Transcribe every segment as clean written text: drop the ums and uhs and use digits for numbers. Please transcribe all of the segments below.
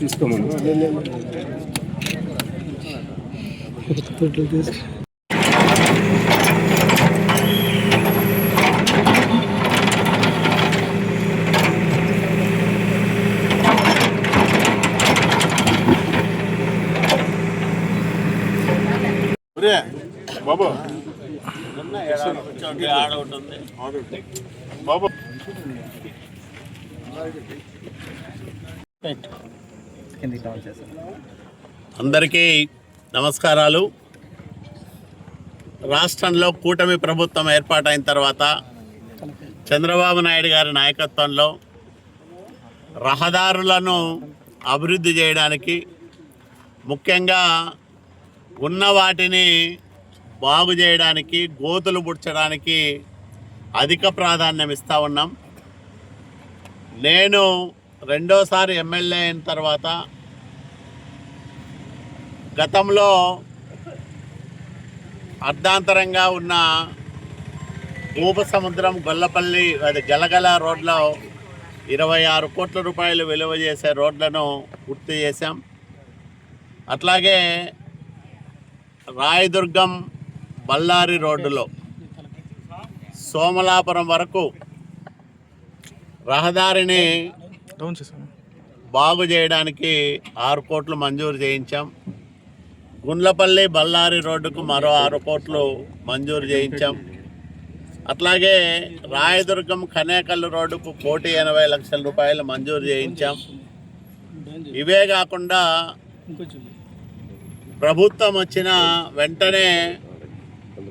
తీసుకోమను బాబు బాబు అందరికీ నమస్కారాలు. రాష్ట్రంలో కూటమి ప్రభుత్వం ఏర్పాటైన తర్వాత చంద్రబాబు నాయుడు గారి నాయకత్వంలో రహదారులను అభివృద్ధి చేయడానికి, ముఖ్యంగా ఉన్న వాటిని బాగు చేయడానికి, గోతులు పుడ్చడానికి అధిక ప్రాధాన్యం ఇస్తూ ఉన్నాం. నేను రెండోసారి ఎమ్మెల్యే అయిన తర్వాత గతంలో అర్ధాంతరంగా ఉన్న భూపసముద్రం గొల్లపల్లి గలగల రోడ్లో 26 కోట్ల రూపాయలు విలువ చేసే రోడ్లను పూర్తి చేశాం. అట్లాగే రాయదుర్గం బళ్ళారి రోడ్డులో సోమలాపురం వరకు రహదారిని బాగు చేయడానికి 6 కోట్లు మంజూరు చేయించాం. గుండ్లపల్లి బళ్ళారి రోడ్డుకు మరో 6 కోట్లు మంజూరు చేయించాం. అట్లాగే రాయదుర్గం కనేకల్లు రోడ్డుకు 1,80 లక్షల రూపాయలు మంజూరు చేయించాం. ఇవే కాకుండా ప్రభుత్వం వచ్చిన వెంటనే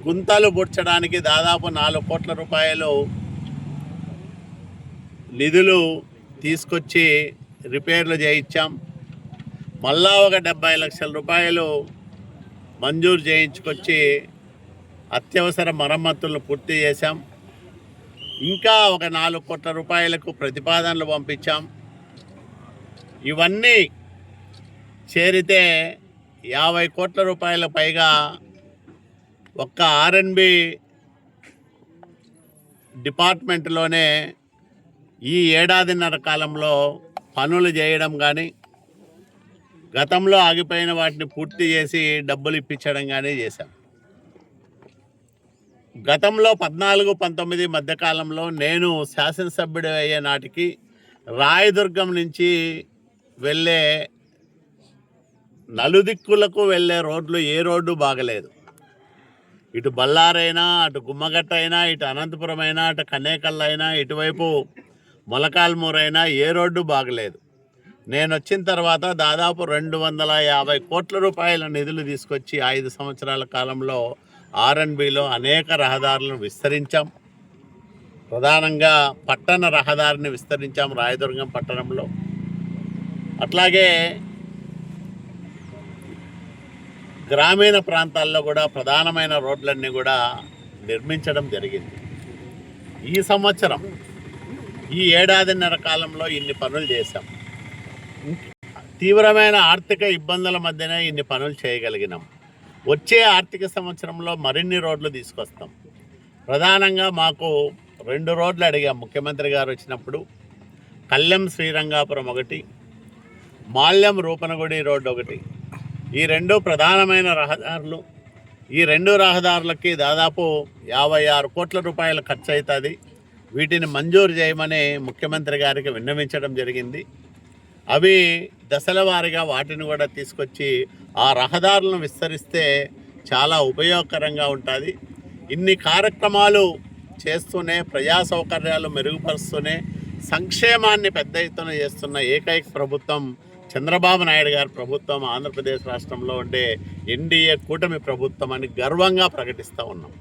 గుంతలు పుడ్చడానికి దాదాపు 4 కోట్ల రూపాయలు నిధులు తీసుకొచ్చి రిపేర్లు చేయించాం. మళ్ళా ఒక 70 లక్షల రూపాయలు మంజూరు చేయించుకొచ్చి అత్యవసర మరమ్మతులను పూర్తి చేశాం. ఇంకా ఒక 4 కోట్ల రూపాయలకు ప్రతిపాదనలు పంపించాం. ఇవన్నీ చేరితే 50 కోట్ల రూపాయల పైగా ఒక్క ఆర్ఎన్బి డిపార్ట్మెంట్లోనే ఈ ఏడాదిన్నర కాలంలో పనులు చేయడం కానీ, గతంలో ఆగిపోయిన వాటిని పూర్తి చేసి డబ్బులు ఇప్పించడం కానీ చేశాం. గతంలో 14-19 మధ్యకాలంలో నేను శాసనసభ్యుడు అయ్యే నాటికి రాయదుర్గం నుంచి వెళ్ళే నలుదిక్కులకు వెళ్ళే రోడ్లు ఏ రోడ్డు బాగలేదు. ఇటు బళ్ళారైనా, అటు గుమ్మగట్ట అయినా, ఇటు అనంతపురం అయినా, అటు కన్నేకల్ అయినా, ఇటువైపు మొలకాల్మూరైనా ఏ రోడ్డు బాగలేదు. నేను వచ్చిన తర్వాత దాదాపు 250 కోట్ల రూపాయల నిధులు తీసుకొచ్చి 5 సంవత్సరాల కాలంలో ఆర్ఎన్బిలో అనేక రహదారులను విస్తరించాం. ప్రధానంగా పట్టణ రహదారిని విస్తరించాం రాయదుర్గం పట్టణంలో. అట్లాగే గ్రామీణ ప్రాంతాల్లో కూడా ప్రధానమైన రోడ్లన్నీ కూడా నిర్మించడం జరిగింది. ఈ సంవత్సరం ఈ ఏడాదిన్నర కాలంలో ఇన్ని పనులు చేశాం. తీవ్రమైన ఆర్థిక ఇబ్బందుల మధ్యనే ఇన్ని పనులు చేయగలిగినాం. వచ్చే ఆర్థిక సంవత్సరంలో మరిన్ని రోడ్లు తీసుకొస్తాం. ప్రధానంగా మాకు 2 రోడ్లు అడిగాం ముఖ్యమంత్రి గారు వచ్చినప్పుడు. కళ్యాణ్ శ్రీరంగాపురం ఒకటి, మాల్యం రూపనగుడి రోడ్డు ఒకటి. ఈ 2 ప్రధానమైన రహదారులు. ఈ 2 రహదారులకి దాదాపు 56 కోట్ల రూపాయలు ఖర్చు అవుతుంది. వీటిని మంజూరు చేయమని ముఖ్యమంత్రి గారికి విన్నవించడం జరిగింది. అవి దశల వారీగా వాటిని కూడా తీసుకొచ్చి ఆ రహదారులను విస్తరిస్తే చాలా ఉపయోగకరంగా ఉంటుంది. ఇన్ని కార్యక్రమాలు చేస్తూనే, ప్రజా సౌకర్యాలు మెరుగుపరుస్తూనే సంక్షేమాన్ని పెద్ద ఎత్తున చేస్తున్న ఏకైక ప్రభుత్వం చంద్రబాబు నాయుడు గారి ప్రభుత్వం, ఆంధ్రప్రదేశ్ రాష్ట్రంలో ఉండే ఎన్డీఏ కూటమి ప్రభుత్వం అని గర్వంగా ప్రకటిస్తూ ఉన్నాం.